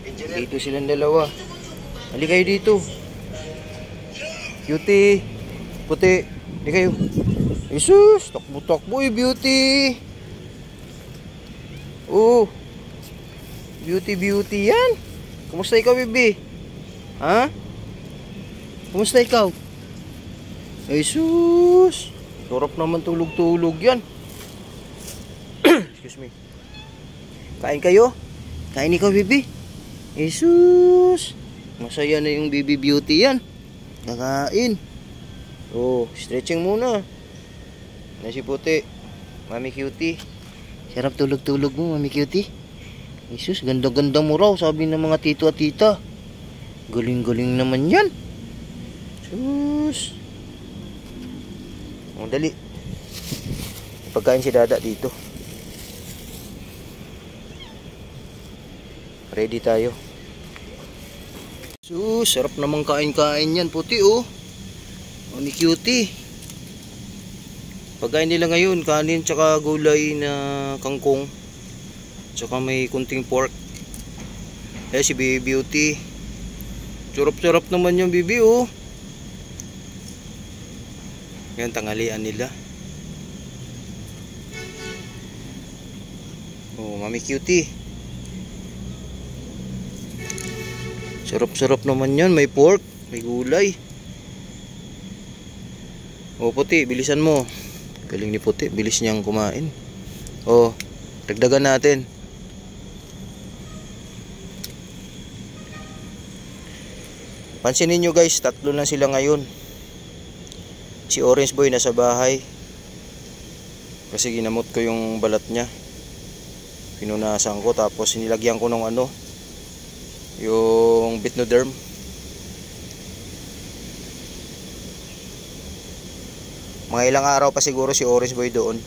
Dito silang dalawa. Halika kayo dito. Beauty. Puti. Halika kayo. Jesus, takbo-takbo eh, Beauty. Oh. Beauty yan. Kumusta ikaw, baby? Ha? Kumusta ikaw? Jesus. Sarap naman tulog-tulog yan. Excuse me. Kain kayo? Kain ikaw, baby? Jesus. Masaya na yung baby Beauty yan. Kakain. Oh, stretching muna. Na si Puti. Mami Cutie. Sarap tulog-tulog mo, Mami Cutie. Jesus, ganda-ganda mo raw, sabi ng mga tito at tita. Galing-galing naman yan. Jesus. Dali. Pagkain si Dada dito. Ready tayo. Sarap namang kain-kain yan, Puti oh. Mami Cutie. Pagkain nila ngayon, kanin tsaka gulay na kangkong. Tsaka may kunting pork. Si Baby Beauty. Sarap-sarap naman yung bibi oh. Yan, tanghalian nila. Oh, Mami Cutie. Sarap-sarap naman yan. May pork, may gulay. Oh, Puti, bilisan mo. Galing ni Puti, bilis niyang kumain. Oh, dagdagan natin. Pansinin nyo guys, 3 lang sila ngayon. Si Orange Boy nasa bahay. Kasi ginamot ko yung balat niya. Pinunasan ko, tapos nilagyan ko ng ano, yung Bitnoderm. Mga ilang araw pa siguro si Orange Boy doon.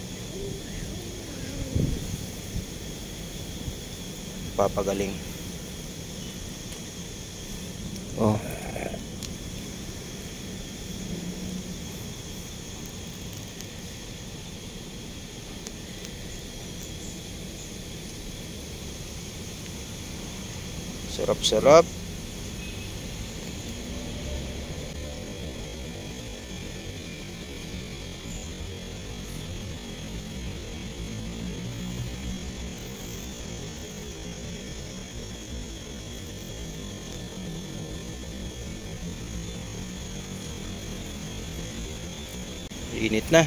Papagaling. Oh. Sarap-sarap. Init na.